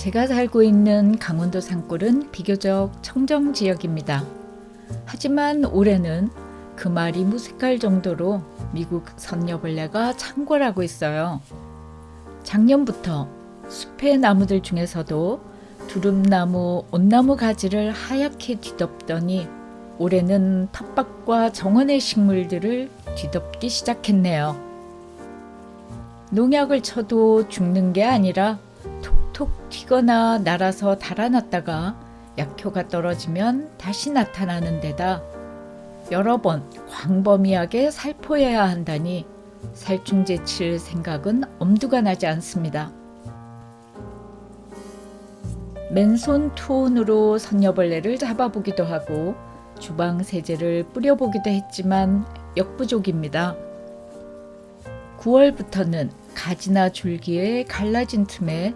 제가 살고 있는 강원도 산골은 비교적 청정 지역입니다. 하지만 올해는 그 말이 무색할 정도로 미국 선녀벌레가 창궐하고 있어요. 작년부터 숲의 나무들 중에서도 두릅나무, 온나무 가지를 하얗게 뒤덮더니 올해는 텃밭과 정원의 식물들을 뒤덮기 시작했네요. 농약을 쳐도 죽는 게 아니라 톡톡 튀거나 날아서 달아났다가 약효가 떨어지면 다시 나타나는 데다 여러 번 광범위하게 살포해야 한다니 살충제 칠 생각은 엄두가 나지 않습니다. 맨손 투혼으로 선녀벌레를 잡아보기도 하고 주방 세제를 뿌려보기도 했지만 역부족입니다. 9월부터는 가지나 줄기에 갈라진 틈에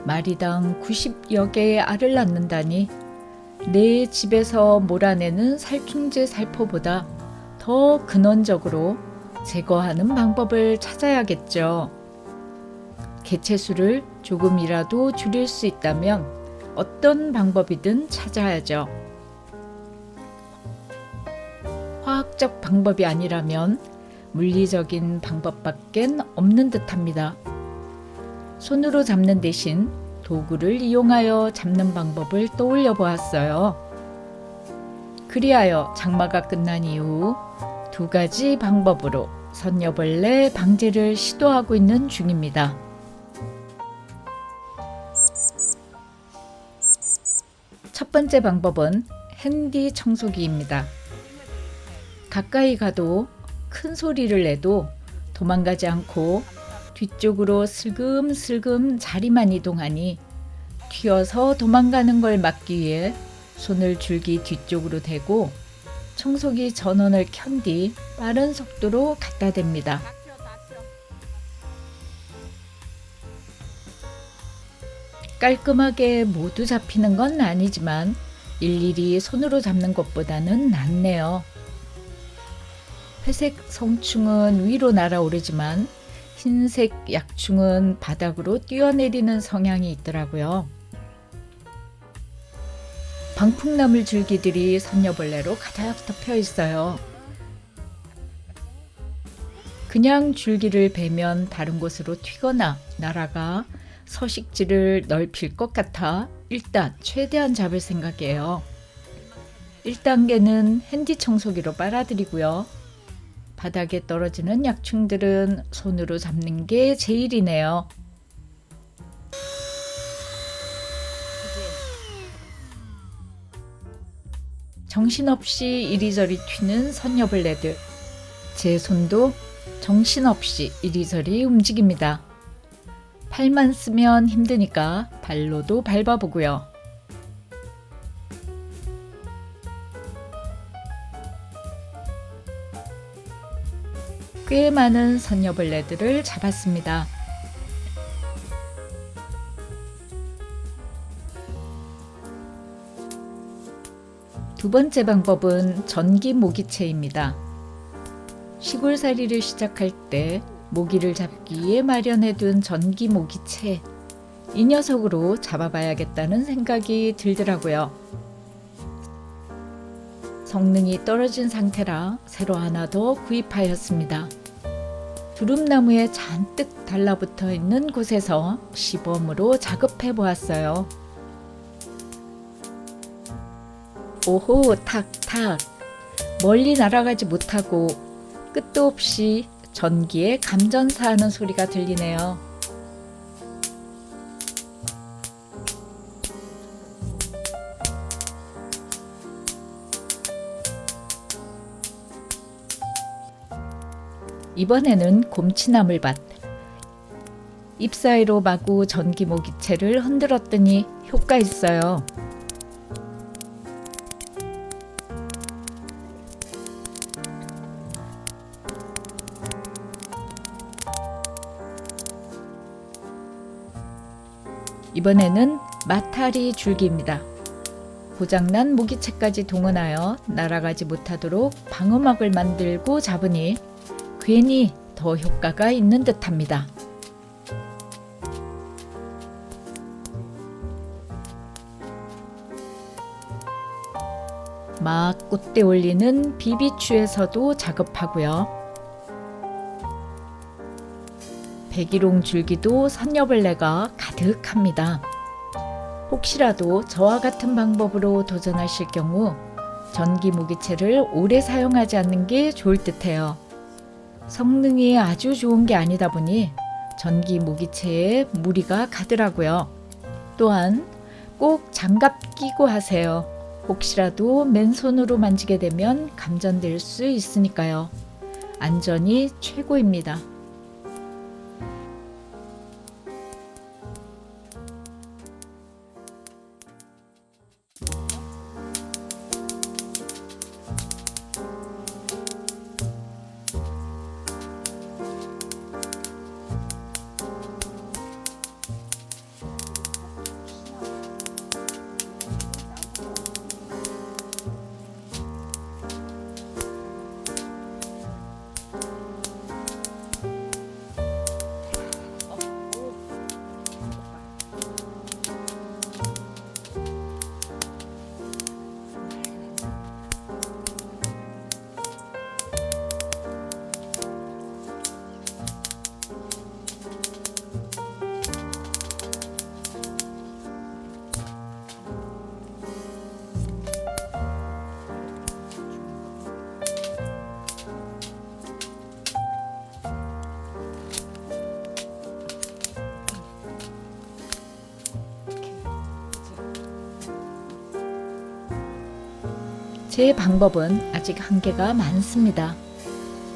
마리당 90여 개의 알을 낳는다니 내 집에서 몰아내는 살충제 살포보다 더 근원적으로 제거하는 방법을 찾아야겠죠. 개체수를 조금이라도 줄일 수 있다면 어떤 방법이든 찾아야죠. 화학적 방법이 아니라면 물리적인 방법밖엔 없는 듯합니다. 손으로 잡는 대신 도구를 이용하여 잡는 방법을 떠올려 보았어요. 그리하여 장마가 끝난 이후 2가지 방법으로 선녀벌레 방제를 시도하고 있는 중입니다. 첫 번째 방법은 핸디 청소기입니다. 가까이 가도 큰 소리를 내도 도망가지 않고 뒤쪽으로 슬금슬금 자리만 이동하니 튀어서 도망가는 걸 막기 위해 손을 줄기 뒤쪽으로 대고 청소기 전원을 켠 뒤 빠른 속도로 갖다 댑니다. 깔끔하게 모두 잡히는 건 아니지만 일일이 손으로 잡는 것보다는 낫네요. 회색 성충은 위로 날아오르지만 흰색 약충은 바닥으로 뛰어내리는 성향이 있더라고요. 방풍나물 줄기들이 선녀벌레로 가득 덮여 있어요. 그냥 줄기를 베면 다른 곳으로 튀거나 날아가 서식지를 넓힐 것 같아 일단 최대한 잡을 생각이에요. 1단계는 핸디 청소기로 빨아들이고요. 바닥에 떨어지는 약충들은 손으로 잡는 게 제일이네요. 정신없이 이리저리 튀는 선녀벌레들. 제 손도 정신없이 이리저리 움직입니다. 팔만 쓰면 힘드니까 발로도 밟아보고요. 꽤 많은 선녀벌레들을 잡았습니다. 두 번째 방법은 전기 모기채입니다. 시골살이를 시작할 때 모기를 잡기 위해 마련해둔 전기 모기채. 이 녀석으로 잡아봐야겠다는 생각이 들더라고요. 성능이 떨어진 상태라 새로 하나 더 구입하였습니다. 두릅나무에 잔뜩 달라붙어 있는 곳에서 시범으로 작업해 보았어요. 오호, 탁탁. 멀리 날아가지 못하고 끝도 없이 전기에 감전사하는 소리가 들리네요. 이번에는 곰치나물밭. 잎 사이로 마구 전기 모기채를 흔들었더니 효과 있어요. 이번에는 마타리 줄기입니다. 고장난 모기채까지 동원하여 날아가지 못하도록 방어막을 만들고 잡으니 괜히 더 효과가 있는 듯합니다. 막 꽃대 올리는 비비추에서도 작업하고요. 백일홍 줄기도 선녀벌레가 가득합니다. 혹시라도 저와 같은 방법으로 도전하실 경우 전기 무기체를 오래 사용하지 않는 게 좋을 듯해요. 성능이 아주 좋은 게 아니다 보니 전기 무기체에 무리가 가더라고요. 또한 꼭 장갑 끼고 하세요. 혹시라도 맨손으로 만지게 되면 감전될 수 있으니까요. 안전이 최고입니다. 제 방법은 아직 한계가 많습니다.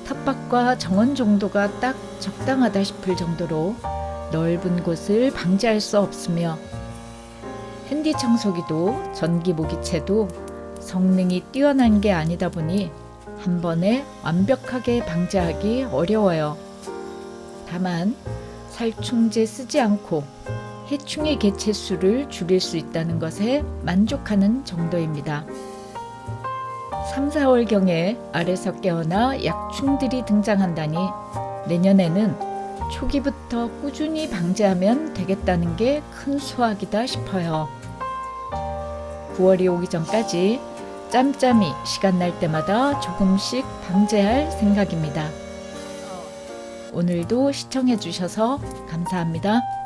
텃밭과 정원 정도가 딱 적당하다 싶을 정도로 넓은 곳을 방지할 수 없으며 핸디 청소기도 전기 모기채도 성능이 뛰어난 게 아니다 보니 한 번에 완벽하게 방지하기 어려워요. 다만 살충제 쓰지 않고 해충의 개체 수를 줄일 수 있다는 것에 만족하는 정도입니다. 3, 4월경에 알에서 깨어나 약충들이 등장한다니 내년에는 초기부터 꾸준히 방제하면 되겠다는 게 큰 수확이다 싶어요. 9월이 오기 전까지 짬짬이 시간 날 때마다 조금씩 방제할 생각입니다. 오늘도 시청해 주셔서 감사합니다.